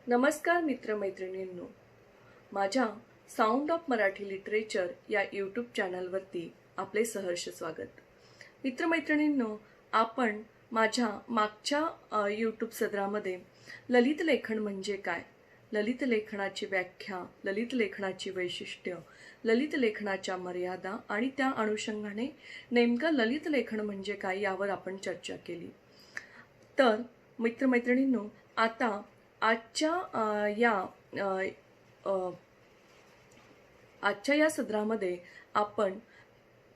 नमस्कार मित्रमैत्रिणींनो, माझ्या sound of Marathi literature या यूट्यूब चॅनलवरती आपले सहर्ष स्वागत. मित्रमैत्रिणींनो, आपण माझ्या मागच्या यूट्यूब सदरामध्ये ललित लेखन म्हणजे काय, ललित लेखनाची व्याख्या, ललित लेखनाची वैशिष्ट्य, ललित लेखनाच्या मर्यादा आणि त्या अनुषंगाने नेमकं ललित लेखन म्हणजे काय यावर आपण चर्चा केली. तर मित्रमैत्रिणींनो, आता आजच्या या सदरामध्ये आपण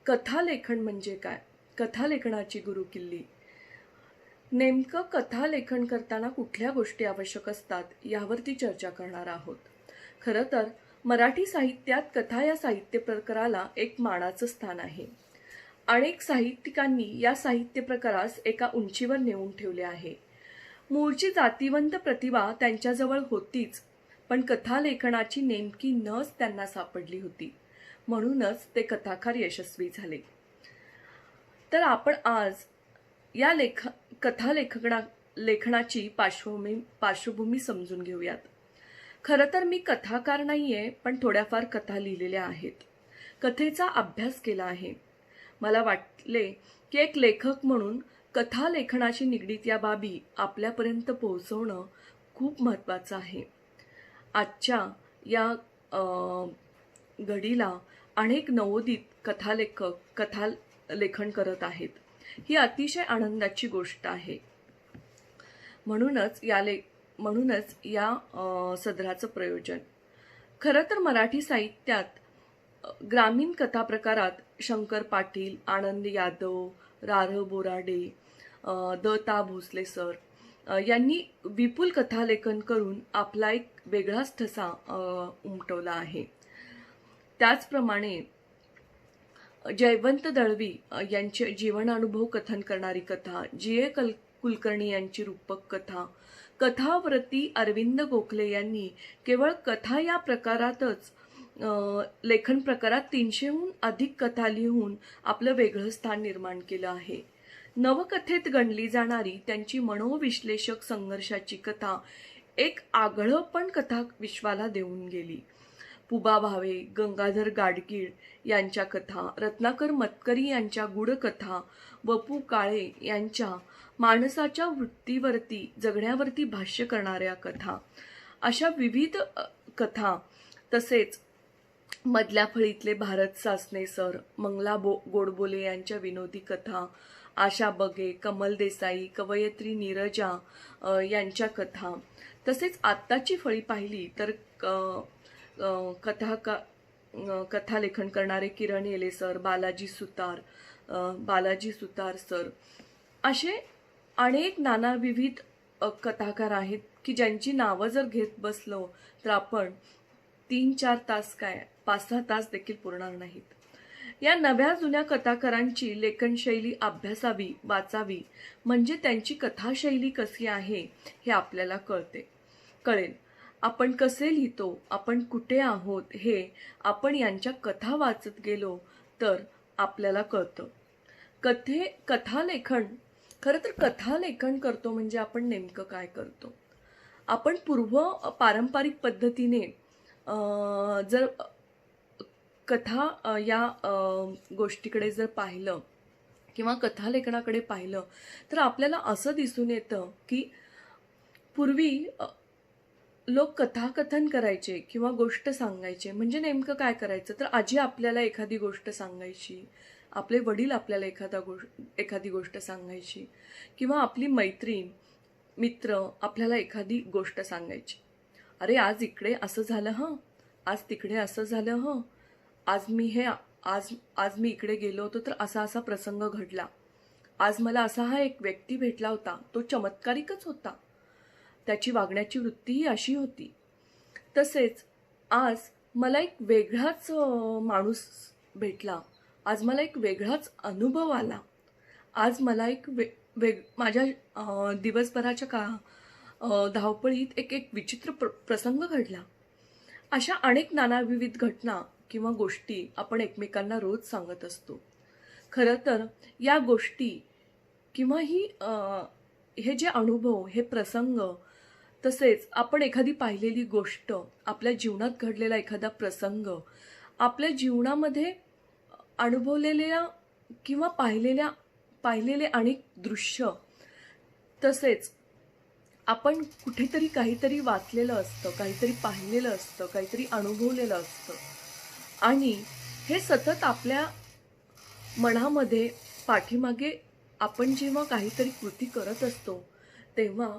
कथालेखन म्हणजे काय, कथालेखनाची गुरुकिल्ली, नेमकं कथालेखन करताना कुठल्या गोष्टी आवश्यक असतात यावरती चर्चा करणार आहोत. खरं तर मराठी साहित्यात कथा या साहित्य प्रकाराला एक मानाचं स्थान आहे. अनेक साहित्यिकांनी या साहित्य प्रकारास एका उंचीवर नेऊन ठेवले आहे. मूळची जातिवंत प्रतिभा त्यांच्याजवळ होतीच, पण कथालेखनाची नेमकी नस त्यांना सापडली होती. म्हणूनच ते कथाकार यशस्वी झाले. तर आपण आज या लेखनाची पार्श्वभूमी समजून घेऊयात. खरं तर मी कथाकार नाहीये, पण थोड्याफार कथा लिहिलेल्या आहेत, कथेचा अभ्यास केला आहे. मला वाटले की एक लेखक म्हणून कथालेखनाशी निगडीत या बाबी आपल्यापर्यंत पोहोचवणं खूप महत्त्वाचं आहे. आजच्या या घडीला अनेक नवोदित कथालेखन करत आहेत. ही अतिशय आनंदाची गोष्ट आहे. म्हणूनच या सदराचं प्रयोजन. खरं तर मराठी साहित्यात ग्रामीण कथा प्रकारात शंकर पाटील, आनंद यादव, रार बोराडे, द.ता. भोसले सर यांनी विपुल कथालेखन करून आपला एक वेगळाच ठसा उमटवला आहे. त्याचप्रमाणे जयवंत दळवी यांचे जीवनानुभव कथन करणारी कथा, जी.ए. कुलकर्णी यांची रूपक कथा, कथाव्रती अरविंद गोखले यांनी केवळ कथा या प्रकारातच लेखन प्रकारात 300हून अधिक कथा लिहून आपलं वेगळं स्थान निर्माण केलं आहे. नवकथेत गणली जाणारी त्यांची मनोविश्लेषक संघर्षाची कथा एक आगळं पण कथा विश्वाला देऊन गेली. पुबा भावे, गंगाधर गाडगीळ यांच्या कथा, रत्नाकर मतकरी यांच्या गूढकथा, वपू काळे यांच्या माणसाच्या वृत्तीवरती, जगण्यावरती भाष्य करणाऱ्या कथा, अशा विविध कथा, तसेच मधल्या फळीतले भारत सासने सर, मंगला गोडबोले यांच्या विनोदी कथा, आशा बगे, कमल देसाई, कवयित्री नीरजा यांच्या कथा, तसेच आत्ताची फळी पाहिली तर कथालेखन करणारे किरण येले सर, बालाजी सुतार सर, असे अनेक नानाविविध कथाकार आहेत की ज्यांची नावं जर घेत बसलो तर आपण 3-4 तास काय 5-6 तास देखील पुरणार नाहीत. या नव्या जुन्या कथाकारांची लेखनशैली अभ्यासावी, वाचावी, म्हणजे त्यांची कथाशैली कशी आहे हे आपल्याला कळेल. आपण कसे लिहितो, आपण कुठे आहोत हे आपण यांच्या कथा वाचत गेलो तर आपल्याला कळतं. कथालेखन, खरं तर कथालेखन करतो म्हणजे आपण नेमकं काय करतो. आपण पारंपरिक पद्धतीने जर कथा या गोष्टीकडे जर पाहिलं किंवा कथालेखनाकडे पाहिलं तर आपल्याला असं दिसून येतं की पूर्वी लोक कथाकथन करायचे किंवा गोष्ट सांगायचे म्हणजे नेमकं काय करायचं तर आजी आपल्याला एखादी गोष्ट सांगायची, आपले वडील आपल्याला एखादी गोष्ट सांगायची, किंवा आपली मैत्रीण, मित्र आपल्याला एखादी गोष्ट सांगायची. अरे आज इकडे असं झालं हं, आज तिकडे असं झालं हं, आज मी इकडे गेलो होतो तर असा असा प्रसंग घडला, आज मला असा हा एक व्यक्ती भेटला होता, तो चमत्कारिकच होता, त्याची वागण्याची वृत्ती ही अशी होती. तसेच आज मला एक वेगळाच माणूस भेटला, आज मला एक वेगळाच अनुभव आला, आज मला एक माझ्या दिवसभराच्या धावपळीत एक विचित्र प्रसंग घडला. अशा अनेक नानाविविध घटना किंवा गोष्टी आपण एकमेकांना रोज सांगत असतो. खरं तर या गोष्टी किंवा हे जे अनुभव, हे प्रसंग तसेच आपण एखादी पाहिलेली गोष्ट, आपल्या जीवनात घडलेला एखादा प्रसंग, आपल्या जीवनामध्ये अनुभवलेल्या किंवा पाहिलेले अनेक दृश्य, तसेच आपण कुठेतरी काहीतरी वाचलेलं असतं, काहीतरी पाहिलेलं असतं, काहीतरी अनुभवलेलं असतं आणि हे सतत आपल्या मनामध्ये पाठीमागे आपण जेव्हा काहीतरी कृती करत असतो तेव्हा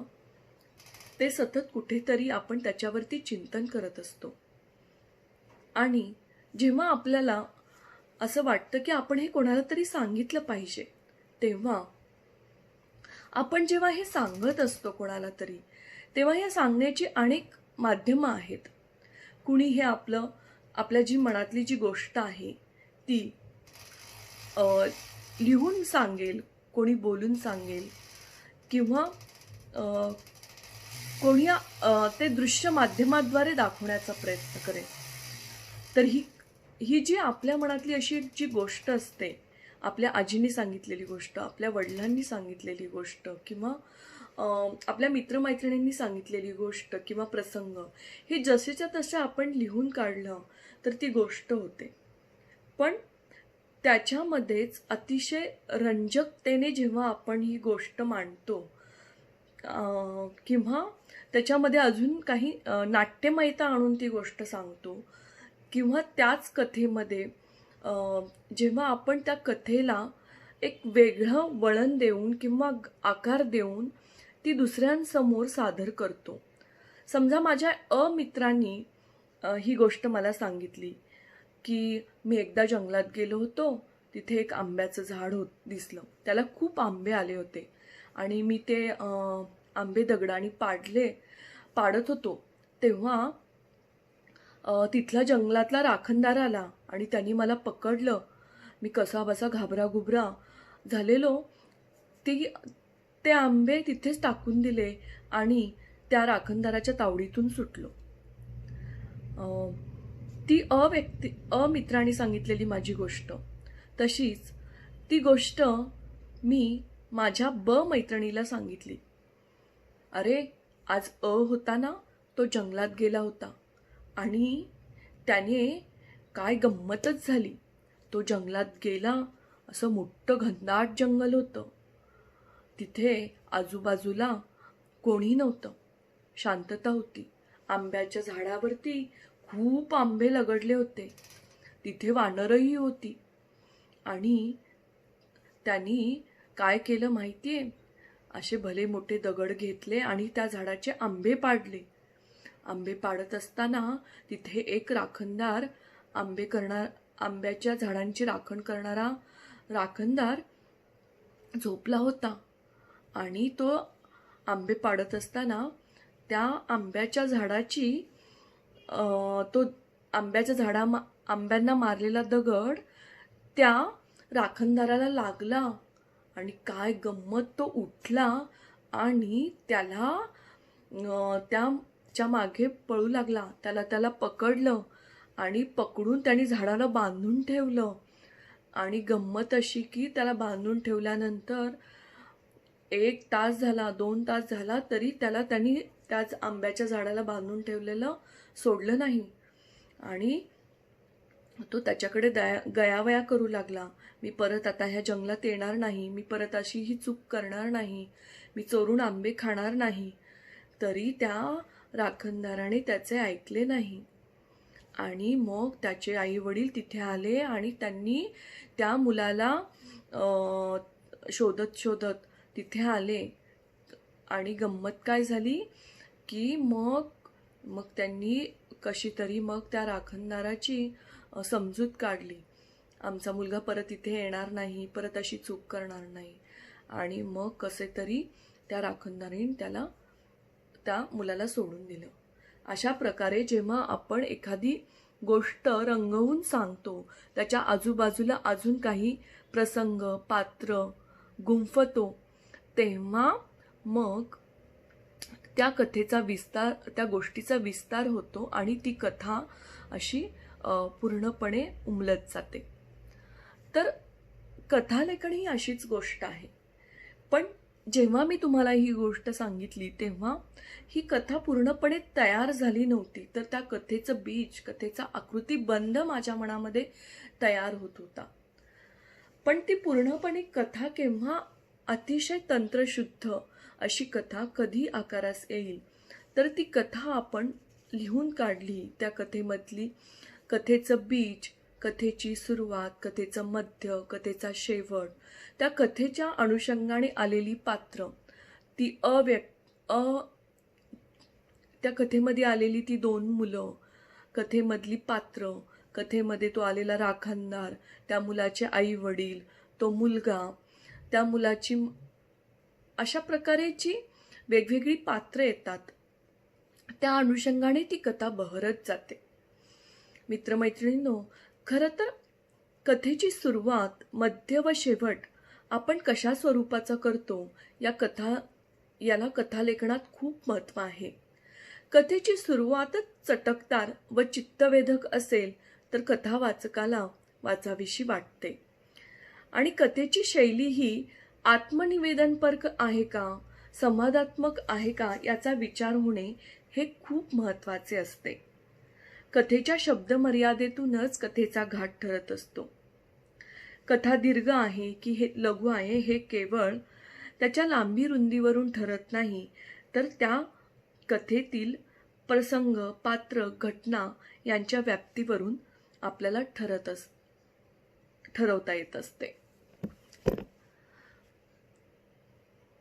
ते सतत कुठेतरी आपण त्याच्यावरती चिंतन करत असतो. आणि जेव्हा आपल्याला असं वाटतं की आपण हे कोणाला तरी सांगितलं पाहिजे, तेव्हा आपण जेव्हा हे सांगत असतो कोणाला तरी, तेव्हा हे सांगण्याची अनेक माध्यमं आहेत. कुणी हे आपल्या जी मनातली जी गोष्ट आहे ती अ, लिहून सांगेल, कोणी बोलून सांगेल किंवा अ, कोणी ते दृश्य माध्यमाद्वारे दाखवण्याचा प्रयत्न करेल. तर ही जी आपल्या मनातली अशी जी गोष्ट असते, आपल्या आजीने सांगितलेली गोष्ट, आपल्या वडिलांनी सांगितलेली गोष्ट किंवा आपल्या मित्रमैत्रिणींनी सांगितलेली गोष्ट किंवा प्रसंग, हे जसेच्या तसे आपण लिहून काढलं तर ती गोष्ट होते. पण त्याच्यामध्येच अतिशय रंजकतेने जेव्हा आपण ही गोष्ट मांडतो किंवा त्याच्यामध्ये अजून काही नाट्यमयता आणून ती गोष्ट सांगतो किंवा त्याच कथेमध्ये जेव्हा आपण त्या कथेला एक वेगळं वळण देऊन किंवा आकार देऊन ती दुसऱ्यांसमोर सादर करतो. समजा माझ्या मित्रांनी ही गोष्ट मला सांगितली की मी एकदा जंगलात गेलो होतो, तिथे एक आंब्याचं झाड दिसलं, त्याला खूप आंबे आले होते आणि मी ते आंबे दगडाने पाडत होतो, तेव्हा तिथला जंगलातला राखणदार आला आणि त्यांनी मला पकडलं. मी कसाबसा घाबराघुबरा झालेलो. ते आंबे तिथेच टाकून दिले आणि त्या राखणदाराच्या तावडीतून सुटलो. ती अमित्राने सांगितलेली माझी गोष्ट. तशीच ती गोष्ट मी माझ्या मैत्रिणीला सांगितली. अरे, आज होता ना, तो जंगलात गेला होता आणि त्याने काय गंमतच झाली. तो जंगलात गेला, असं मोठं घनदाट जंगल होतं. तिथे आजूबाजूला कोणी नव्हतं, शांतता होती. आंब्याच्या झाडावरती खूप आंबे लगडले होते. तिथे वानरही होती आणि त्यांनी काय केलं माहितीये, असे भले मोठे दगड घेतले आणि त्या झाडाचे आंबे पाडले. आंबे पाडत असताना तिथे एक राखणदार आंब्याच्या झाडांची राखण करणारा राखणदार झोपला होता आणि तो आंबे पाडत असताना त्या आंब्याच्या झाडाची तो आंब्यांना मारलेला दगड त्या राखणदाराला लागला आणि काय गंमत, तो उठला आणि त्याला त्याच्या मागे पळू लागला. त्याला पकडलं आणि पकडून त्याने झाडाला बांधून ठेवलं. आणि गंमत अशी की त्याला बांधून ठेवल्यानंतर 1 तास झाला, 2 तास झाला, तरी त्यांनी त्याच आंब्याच्या झाडाला बांधून ठेवलेलं सोडलं नाही आणि तो त्याच्याकडे गयावया करू लागला. मी परत आता ह्या जंगलात येणार नाही, मी परत अशी ही चूक करणार नाही, मी चोरून आंबे खाणार नाही. तरी त्या राखणदाराने त्याचे ऐकले नाही आणि मग त्याचे आई वडील तिथे आले आणि त्यांनी त्या मुलाला शोधत तिथे आले. आणि गंमत काय झाली की मग त्यांनी कशी तरी मग त्या राखणदाराची समजूत काढली. आमचा मुलगा परत इथे येणार नाही, परत अशी चूक करणार नाही. आणि मग कसे तरी त्या राखणदाराने त्या मुलाला सोडून दिलं. अशा प्रकारे जेव्हा आपण एखादी गोष्ट रंगवून सांगतो, त्याच्या आजूबाजूला अजून काही प्रसंग, पात्र गुंफतो, तेव्हा मग त्या कथेचा विस्तार, त्या गोष्टीचा विस्तार होतो आणि ती कथा अशी पूर्णपणे उमलत जाते. तर कथालेखन ही अशीच गोष्ट आहे. पण जेव्हा मी तुम्हाला ही गोष्ट सांगितली तेव्हा ही कथा पूर्णपणे तयार झाली नव्हती, तर त्या कथेचं बीज, कथेचा आकृतीबंध माझ्या मनामध्ये तयार होत होता. पण ती पूर्णपणे कथा केव्हा अतिशय तंत्रशुद्ध अशी कथा कधी आकारास येईल, तर ती कथा आपण लिहून काढली. त्या कथेमधली कथेचं बीज, कथेची सुरुवात, कथेचं मध्य, कथेचा शेवट, त्या कथेच्या अनुषंगाने आलेली पात्र, ती त्या कथेमध्ये आलेली ती 2 मुलं, कथेमधली पात्र, कथेमध्ये तो आलेला राखणदार, त्या मुलाचे आई वडील, तो मुलगा, त्या मुलाची, अशा प्रकारेची वेगवेगळी पात्र येतात. त्या अनुषंगाने ती कथा बहरत जाते. मित्रमैत्रिणींनो, खरं तर कथेची सुरुवात, मध्य व शेवट आपण कशा स्वरूपाचा करतो याला कथालेखनात खूप महत्त्व आहे. कथेची सुरुवातच चटकदार व चित्तवेधक असेल तर कथा वाचकाला वाचावीशी वाटते. आणि कथेची शैली ही आत्मनिवेदनपर आहे का, संवादात्मक आहे का, याचा विचार होणे हे खूप महत्त्वाचे असते. कथेच्या शब्दमर्यादेतूनच कथेचा घाट ठरत असतो. कथा दीर्घ आहे की हे लघु आहे हे केवळ त्याच्या लांबी रुंदीवरून ठरत नाही, तर त्या कथेतील प्रसंग, पात्र, घटना यांच्या व्याप्तीवरून आपल्याला ठरवता येत असते.